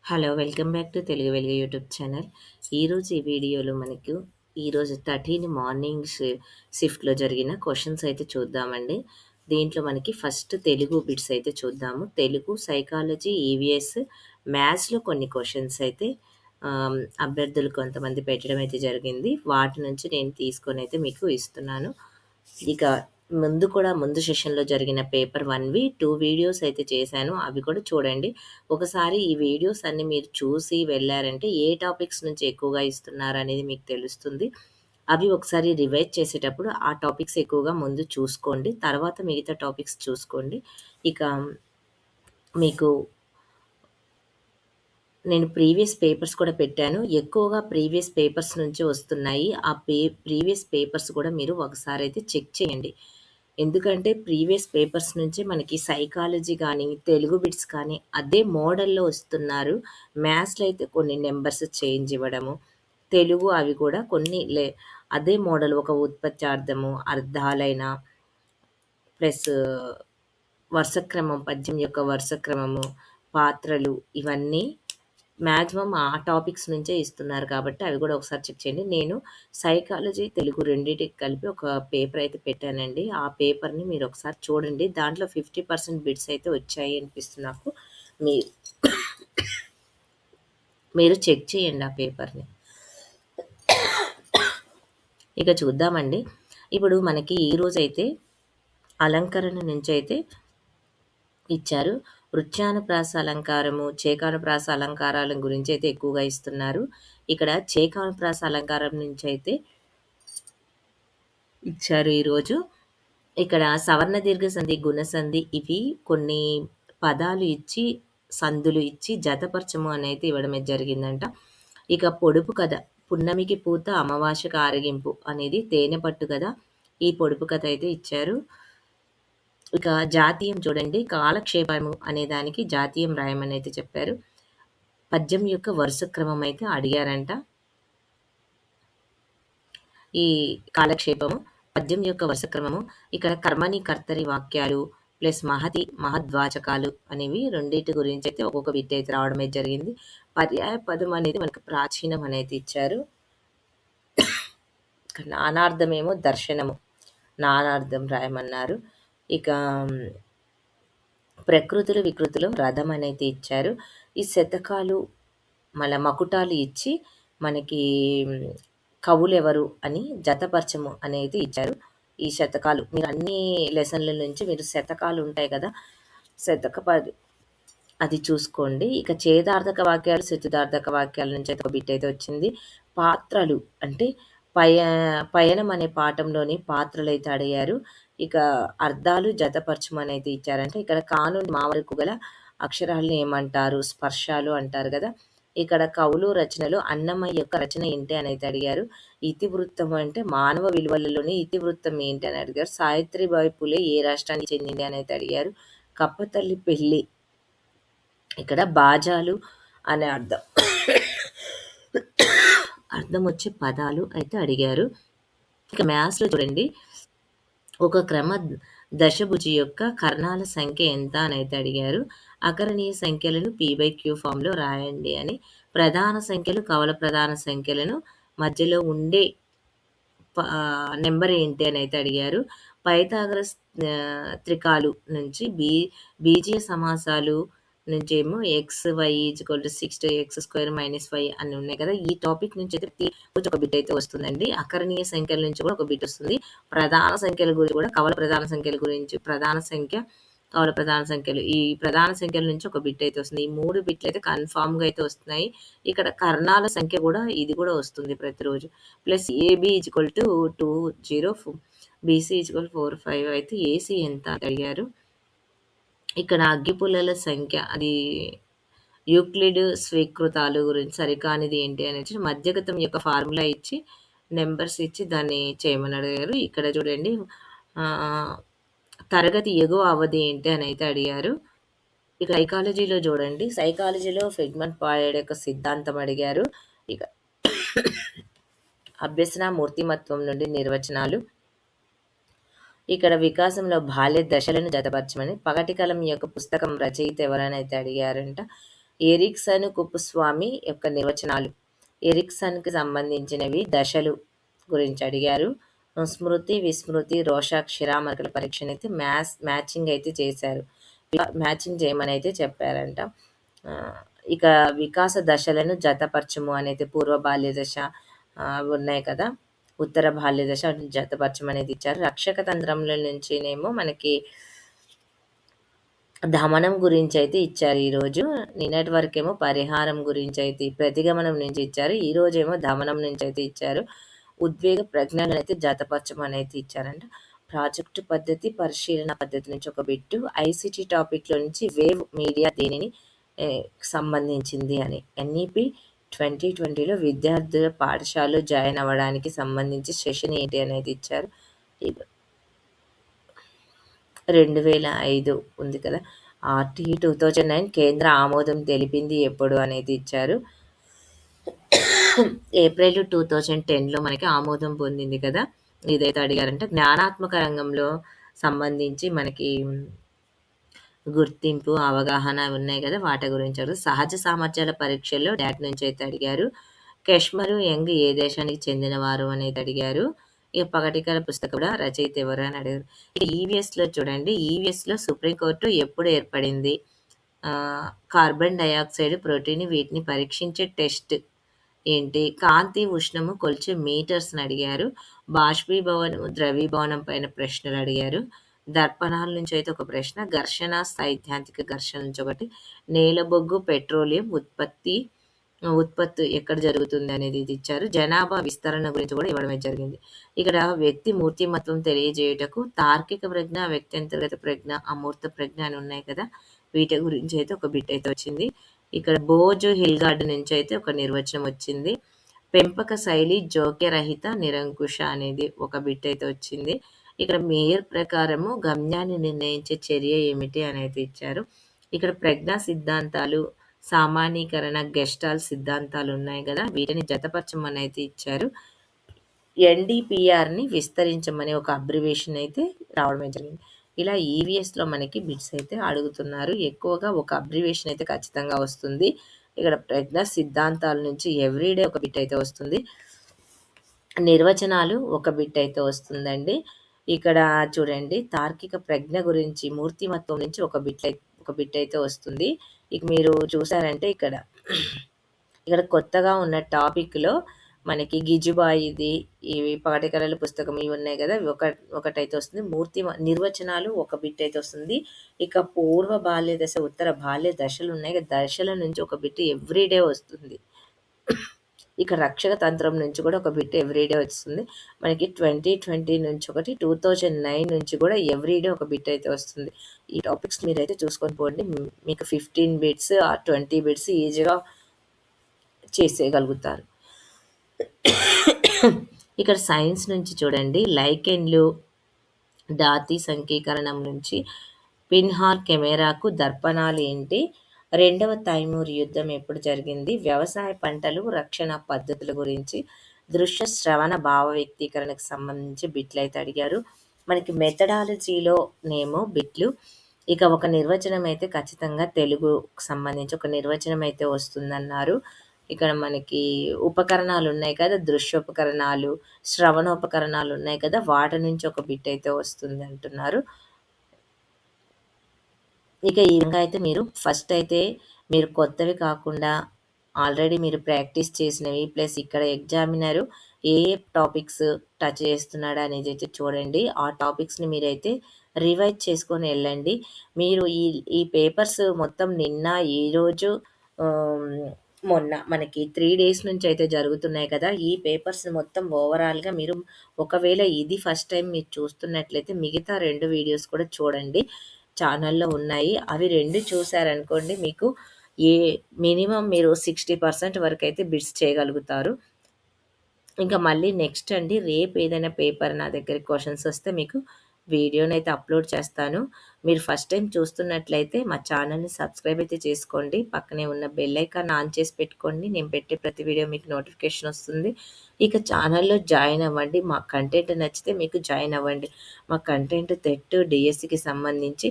Hello! Welcome back to Telugu వెలుగు YouTube channel. ఈరోజు ఈ వీడియోలో మనకు ఈరోజు 13 మార్నింగ్ షిఫ్ట్‌లో జరిగిన క్వెషన్స్ అయితే చూద్దామండి. దీంట్లో మనకి ఫస్ట్ తెలుగు బిట్స్ అయితే చూద్దాము. తెలుగు, సైకాలజీ, ఈవీఎస్, మ్యాథ్స్‌లో కొన్ని క్వెషన్స్ అయితే అభ్యర్థులు కొంతమంది పెట్టడం అయితే జరిగింది. వాటి నుంచి నేను తీసుకొనైతే మీకు ఇస్తున్నాను. ఇక ముందు సెషన్‌లో జరిగిన పేపర్ 1వి 2 వీడియోస్ అయితే చేశాను. అవి కూడా చూడండి. ఒకసారి ఈ వీడియోస్ అన్నీ మీరు చూసి వెళ్లారంటే ఏ టాపిక్స్ నుంచి ఎక్కువగా ఇస్తున్నారనేది మీకు తెలుస్తుంది. అవి ఒకసారి రివైజ్ చేసేటప్పుడు ఆ టాపిక్స్ ఎక్కువగా ముందు చూసుకోండి. తర్వాత మిగతా టాపిక్స్ చూసుకోండి. ఇక మీకు నేను ప్రీవియస్ పేపర్స్ కూడా పెట్టాను. ఎక్కువగా ప్రీవియస్ పేపర్స్ నుంచే వస్తున్నాయి. ఆ ప్రీవియస్ పేపర్స్ కూడా మీరు ఒకసారయితే చెక్ చేయండి. ఎందుకంటే ప్రీవియస్ పేపర్స్ నుంచే మనకి సైకాలజీ గానీ, తెలుగు బిట్స్ కానీ అదే మోడల్‌లో వస్తున్నారు. మ్యాథ్స్‌లో అయితే కొన్ని నంబర్స్ చేంజ్ ఇవ్వడము, తెలుగు అవి కూడా కొన్ని అదే మోడల్ ఒక ఉత్పత్త్యార్థము, అర్థాలైన ప్లస్ వరుసక్రమం, పద్యం యొక్క వరుసక్రమము, పాత్రలు ఇవన్నీ మాక్సిమం ఆ టాపిక్స్ నుంచే ఇస్తున్నారు కాబట్టి అవి కూడా ఒకసారి చెక్ చేయండి. నేను సైకాలజీ, తెలుగు రెండిటికి కలిపి ఒక పేపర్ అయితే పెట్టానండి. ఆ పేపర్‌ని మీరు ఒకసారి చూడండి. దాంట్లో 50% బిట్స్ అయితే వచ్చాయి అనిపిస్తుంది నాకు. మీ మీరు చెక్ చేయండి ఆ పేపర్‌ని. ఇక చూద్దామండి. ఇప్పుడు మనకి ఈరోజైతే అలంకరణ నుంచైతే ఇచ్చారు. వృత్యానుప్రాస అలంకారము, చేకానుప్రాస అలంకారాల గురించి అయితే ఎక్కువగా ఇస్తున్నారు. ఇక్కడ చేకానుప్రాస అలంకారం నుంచైతే ఇచ్చారు ఈరోజు. ఇక్కడ సవర్ణ దీర్ఘ సంధి, గుణ సంధి ఇవి కొన్ని పదాలు ఇచ్చి, సందులు ఇచ్చి జతపరచము అనైతే ఇవ్వడం జరిగిందంట. ఇక పొడుపు కథ, పున్నమికి పూత అమావాస్యకు ఆరగింపు అనేది తేనె పట్టు కథ. ఈ పొడుపు కథ అయితే ఇచ్చారు. ఇక జాతీయం చూడండి, కాలక్షేపము అనే దానికి జాతీయం రాయమని అయితే చెప్పారు. పద్యం యొక్క వరుస క్రమం అయితే అడిగారంట. ఈ కాలక్షేపము, పద్యం యొక్క వరుస క్రమము, ఇక్కడ కర్మని కర్తరి వాక్యాలు ప్లస్ మహతి మహద్వాచకాలు అనేవి రెండింటి గురించి అయితే ఒక్కొక్క బిట్ అయితే రావడం అయితే జరిగింది. పర్యాయ పదం అనేది మనకు ప్రాచీనం అనేది ఇచ్చారు. నానార్థమేమో దర్శనము, నానార్థం రాయమన్నారు. ఇక ప్రకృతులు వికృతులు రథం అనేది ఇచ్చారు. ఈ శతకాలు మళ్ళా మకుటాలు ఇచ్చి మనకి కవులెవరు అని జతపరచము అనేది ఇచ్చారు. ఈ శతకాలు మీరు అన్ని లెసన్ల నుంచి మీరు శతకాలు ఉంటాయి కదా, అది చూసుకోండి. ఇక ఛేదార్థక వాక్యాలు, శతుదార్థక వాక్యాల నుంచి అయితే ఒక బిట్ అయితే వచ్చింది. పాత్రలు అంటే పయనం అనే పాఠంలోని పాత్రలు అయితే అడిగారు. ఇక అర్థాలు జతపరచమని అయితే ఇచ్చారంటే ఇక్కడ కా నుండి మా వరకు గల అక్షరాలను ఏమంటారు, స్పర్శాలు అంటారు కదా. ఇక్కడ కవులు రచనలు అన్నమయ్య యొక్క రచన ఏంటి అని అయితే అడిగారు. ఇతివృత్తం అంటే మానవ విలువలలోని ఇతివృత్తం ఏంటి అని అడిగారు. సావిత్రిబాయి పులే ఏ రాష్ట్రానికి చెందింది అని అయితే అడిగారు. కప్పతల్లి పెళ్లి, ఇక్కడ బాజాలు అనే అర్థం వచ్చే పదాలు అయితే అడిగారు. ఇక మ్యాథ్స్‌లో చూడండి, ఒక క్రమ దశభుజి యొక్క కర్ణాల సంఖ్య ఎంత అని అయితే అడిగారు. అకరణీయ సంఖ్యలను P/Q ఫామ్‌లో రాయండి అని. ప్రధాన సంఖ్యలు, కవల ప్రధాన సంఖ్యలను మధ్యలో ఉండే నెంబర్ ఏంటి అని అయితే అడిగారు. పైథాగరస్ త్రికాలు నుంచి బీజీయ సమాసాలు నుంచేమో (6y=(x²-5) అని ఉన్నాయి కదా. ఈ టాపిక్ నుంచి అయితే రోజు ఒక బిట్ అయితే వస్తుందండి. అకరణీయ సంఖ్యల నుంచి కూడా ఒక బిట్ వస్తుంది. ప్రధాన సంఖ్యల గురించి కూడా, కవల ప్రధాన సంఖ్యల గురించి, ప్రధాన సంఖ్య, కవల ప్రధాన సంఖ్యలు, ఈ ప్రధాన సంఖ్యల నుంచి ఒక బిట్ అయితే వస్తుంది. ఈ 3 బిట్లు అయితే కన్ఫామ్‌గా అయితే వస్తున్నాయి. ఇక్కడ కర్ణాల సంఖ్య కూడా ఇది కూడా వస్తుంది ప్రతిరోజు. ప్లస్ AB=204, BC=45 అయితే AC ఎంత అని అడిగారు. ఇక్కడ అగ్గిపుల్లల సంఖ్య, అది యూక్లిడ్ స్వీకృతాలు గురించి సరికానిది ఏంటి అనేది మధ్యగతం యొక్క ఫార్ములా ఇచ్చి నెంబర్స్ ఇచ్చి దాన్ని చేయమని అడిగారు. ఇక్కడ చూడండి, తరగతి ఎగువ అవధి ఏంటి అని అయితే అడిగారు. ఇక సైకాలజీలో చూడండి, సైకాలజీలో ఫిగ్మెంట్ పాయడ్ యొక్క సిద్ధాంతం అడిగారు. ఇక అభ్యసన మూర్తిమత్వం నుండి నిర్వచనాలు, ఇక్కడ వికాసంలో బాల్య దశలను జతపరచమని. పగటి కలం యొక్క పుస్తకం రచయిత ఎవరని అయితే అడిగారంట. ఎరిక్సన్ కుప్పుస్వామి యొక్క నిర్వచనాలు. ఎరిక్సన్కి సంబంధించినవి దశలు గురించి అడిగారు. స్మృతి, విస్మృతి, రోషాక్షరామరకల పరీక్షను అయితే మ్యాచింగ్ అయితే చేశారు. మ్యాచింగ్ చేయమని అయితే చెప్పారంట. ఇక వికాస దశలను జతపరచము అనేది పూర్వ బాల్య దశ ఉన్నాయి కదా, ఉత్తర బాల్య దశ జతపరచం అనేది ఇచ్చారు. రక్షక తంత్రంలో నుంచినేమో మనకి దమనం గురించి అయితే ఇచ్చారు ఈరోజు. నిన్నటి వరకేమో పరిహారం గురించి అయితే ప్రతిగమనం నుంచి ఇచ్చారు. ఈరోజేమో దమనం నుంచి అయితే ఇచ్చారు. ఉద్వేగ ప్రజ్ఞలను అయితే జతపరచమని అయితే ఇచ్చారంట. ప్రాజెక్టు పద్ధతి, పరిశీలన పద్ధతి నుంచి ఒక బిట్టు, ఐసిటి టాపిక్లో నుంచి వేవ్ మీడియా దేనిని సంబంధించింది అని. ఎన్ఈపి 2020లో విద్యార్థుల పాఠశాలలో జాయిన్ అవ్వడానికి సంబంధించి సెషన్ ఏంటి అనేది ఇచ్చారు. 2005 ఉంది కదా, ఆర్టీఈ 2009 కేంద్ర ఆమోదం తెలిపింది ఎప్పుడు అనేది ఇచ్చారు. ఏప్రిల్ 2010లో మనకి ఆమోదం పొందింది కదా, ఇదైతే అడిగారంటే. జ్ఞానాత్మక రంగంలో సంబంధించి మనకి గుర్తింపు, అవగాహన ఉన్నాయి కదా, వాటి గురించి అడుగు. సహజ సామర్థ్యాల పరీక్షల్లో డాట్ నుంచి అయితే అడిగారు. కెష్మరు యంగ్ ఏ దేశానికి చెందినవారు అనేది అడిగారు. ఇక పగటికల పుస్తకం కూడా రచయిత ఎవరు అని అడిగారు. ఇక ఈవీఎస్లో చూడండి, ఈవీఎస్లో సుప్రీంకోర్టు ఎప్పుడు ఏర్పడింది, కార్బన్ డయాక్సైడ్, ప్రోటీన్, వీటిని పరీక్షించే టెస్ట్ ఏంటి, కాంతి ఉష్ణము కొలిచే మీటర్స్ని అడిగారు. బాష్పీభవనం, ద్రవీభవనం పైన ప్రశ్నలు అడిగారు. దర్పణాల నుంచి అయితే ఒక ప్రశ్న, ఘర్షణ, సైద్ధాంతిక ఘర్షణ నుంచి ఒకటి, నేలబొగ్గు, పెట్రోలియం ఉత్పత్తి ఎక్కడ జరుగుతుంది అనేది ఇది ఇచ్చారు. జనాభా విస్తరణ గురించి కూడా ఇవ్వడమే జరిగింది. ఇక్కడ వ్యక్తి మూర్తిమత్వం తెలియజేయుటకు తార్కిక ప్రజ్ఞ, వ్యక్త్యంతర్గత ప్రజ్ఞ, అమూర్త ప్రజ్ఞ అని ఉన్నాయి కదా, వీటి గురించి అయితే ఒక బిట్ అయితే వచ్చింది. ఇక్కడ బోజు హిల్గార్డ్ నుంచి అయితే ఒక నిర్వచనం వచ్చింది. పెంపక శైలి జోక్యరహిత నిరంకుశ అనేది ఒక బిట్ అయితే వచ్చింది. ఇక్కడ మేయర్ ప్రకారము గమ్యాన్ని నిర్ణయించే చర్య ఏమిటి అనేది ఇచ్చారు. ఇక్కడ ప్రజ్ఞా సిద్ధాంతాలు, సామాన్యీకరణ, గెస్టాల్ సిద్ధాంతాలు ఉన్నాయి కదా, వీటిని జతపరచమని అయితే ఇచ్చారు. ఎన్డీపీఆర్ని విస్తరించమని ఒక అబ్రివేషన్ అయితే రావడమే జరిగింది. ఇలా ఈవీఎస్లో మనకి బిట్స్ అయితే అడుగుతున్నారు. ఎక్కువగా ఒక అబ్రివేషన్ అయితే ఖచ్చితంగా వస్తుంది. ఇక్కడ ప్రజ్ఞా సిద్ధాంతాల నుంచి ఎవ్రీడే ఒక బిట్ అయితే వస్తుంది. నిర్వచనాలు ఒక బిట్ అయితే వస్తుందండి. ఇక్కడ చూడండి, తార్కిక ప్రజ్ఞ గురించి, మూర్తిమత్వం నుంచి ఒక బిట్ అయితే వస్తుంది. ఇక మీరు చూసారంటే ఇక్కడ కొత్తగా ఉన్న టాపిక్లో మనకి గిజుబాయిది, ఇవి పగటికలల పుస్తకం, ఇవి ఉన్నాయి కదా, ఒకటైతే వస్తుంది. నిర్వచనాలు ఒక బిట్ అయితే వస్తుంది. ఇక పూర్వ బాల్య దశ, ఉత్తర బాల్య దశలు ఉన్నాయి కదా, దశల నుంచి ఒక బిట్ ఎవ్రీడే వస్తుంది. ఇక రక్షక తంత్రం నుంచి కూడా ఒక బిట్ ఎవ్రీడే వస్తుంది. మనకి 2020 నుంచి ఒకటి, 2009 నుంచి కూడా ఎవ్రీడే ఒక బిట్ అయితే వస్తుంది. ఈ టాపిక్స్ మీరైతే చూసుకొని పోండి. మీకు 15 బిట్స్ ఆర్ 20 బిట్స్ ఈజీగా చేసేయగలుగుతారు. ఇక్కడ సైన్స్ నుంచి చూడండి, లైకెన్లు, ధాతీ సంకీకరణం నుంచి పిన్హార్ కెమెరాకు దర్పణాలు ఏంటి, రెండవ తైమూర్ యుద్ధం ఎప్పుడు జరిగింది, వ్యవసాయ పంటలు, రక్షణ పద్ధతుల గురించి, దృశ్య శ్రవణ భావ వ్యక్తీకరణకు సంబంధించి బిట్లు అయితే అడిగారు. మనకి మెథడాలజీలోనేమో బిట్లు. ఇక ఒక నిర్వచనం అయితే ఖచ్చితంగా తెలుగుకు సంబంధించి ఒక నిర్వచనం అయితే వస్తుందన్నారు. ఇక్కడ మనకి ఉపకరణాలు ఉన్నాయి కదా, దృశ్యోపకరణాలు, శ్రవణోపకరణాలు ఉన్నాయి కదా, వాటి నుంచి ఒక బిట్ అయితే వస్తుంది అంటున్నారు. ఇక ఈ విధంగా అయితే మీరు ఫస్ట్ అయితే మీరు కొత్తవి కాకుండా ఆల్రెడీ మీరు ప్రాక్టీస్ చేసినవి, ప్లస్ ఇక్కడ ఎగ్జామినరు ఏ టాపిక్స్ టచ్ చేస్తున్నాడు అనేది అయితే చూడండి. ఆ టాపిక్స్ని మీరైతే రివైజ్ చేసుకొని వెళ్ళండి. మీరు ఈ పేపర్స్ మొత్తం నిన్న, ఈరోజు, మొన్న మనకి 3 డేస్ నుంచి అయితే జరుగుతున్నాయి కదా, ఈ పేపర్స్ మొత్తం ఓవరాల్గా మీరు ఒకవేళ ఇది ఫస్ట్ టైం మీరు చూస్తున్నట్లయితే మిగతా 2 వీడియోస్ కూడా చూడండి, ఛానల్లో ఉన్నాయి. అవి 2 చూసారనుకోండి, మీకు మినిమం మీరు 60% వరకు అయితే బిట్స్ చేయగలుగుతారు. ఇంకా మళ్ళీ నెక్స్ట్ అండి, రేపు ఏదైనా పేపర్ నా దగ్గరికి క్వశ్చన్స్ వస్తే మీకు వీడియోని అయితే అప్లోడ్ చేస్తాను. మీరు ఫస్ట్ టైం చూస్తున్నట్లయితే మా ఛానల్ని సబ్స్క్రైబ్ అయితే చేసుకోండి. పక్కనే ఉన్న బెల్ ఐకాన్ ఆన్ చేసి పెట్టుకోండి. నేను పెట్టే ప్రతి వీడియో మీకు నోటిఫికేషన్ వస్తుంది. ఇక ఛానల్లో జాయిన్ అవ్వండి. మా కంటెంట్ నచ్చితే మీకు జాయిన్ అవ్వండి. మా కంటెంట్ టెట్, డిఎస్సికి సంబంధించి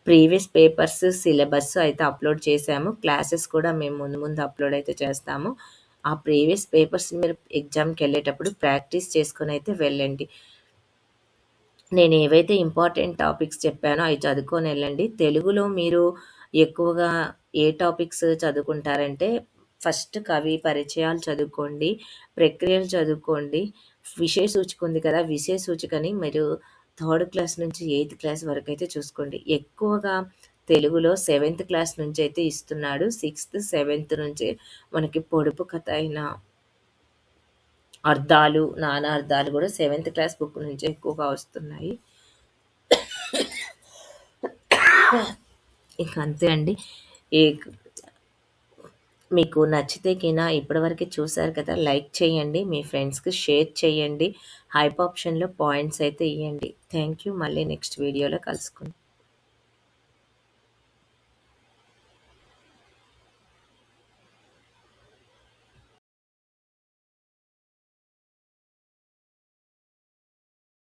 ప్రీవియస్ పేపర్స్, సిలబస్ అయితే అప్లోడ్ చేశాము. క్లాసెస్ కూడా మేము ముందు ముందు అప్లోడ్ అయితే చేస్తాము. ఆ ప్రీవియస్ పేపర్స్‌ని మీరు ఎగ్జామ్‌కెళ్ళేటప్పుడు ప్రాక్టీస్ చేసుకొనైతే వెళ్ళండి. నేను ఏవైతే ఇంపార్టెంట్ టాపిక్స్ చెప్పానో అవి చదువుకొని వెళ్ళండి. తెలుగులో మీరు ఎక్కువగా ఏ టాపిక్స్ చదువుకుంటారంటే, ఫస్ట్ కవి పరిచయాలు చదువుకోండి, ప్రక్రియలు చదువుకోండి. విషయ సూచిక ఉంది కదా! విషయ సూచికని మీరు థర్డ్ క్లాస్ నుంచి ఎయిత్ క్లాస్ వరకైతే చూసుకోండి. ఎక్కువగా తెలుగులో సెవెంత్ క్లాస్ నుంచయితే ఇస్తున్నాడు. సిక్స్త్, సెవెంత్ నుంచి మనకి పొడుపు కథ అయిన అర్థాలు, నానార్థాలు గూడా సెవెంత్ క్లాస్ బుక్ నుంచే ఎక్కువగా వస్తున్నాయి. ఇంక అంతే అండి. ఈ మీకు నచ్చితే ఇప్పటివరకే చూసారు కదా! లైక్ చేయండి. మీ ఫ్రెండ్స్‌కి షేర్ చేయండి. హైప్ ఆప్షన్‌లో పాయింట్స్ అయితే ఇయ్యండి. Thank you. మళ్ళీ నెక్స్ట్ వీడియోలో కలుసుకుందాం.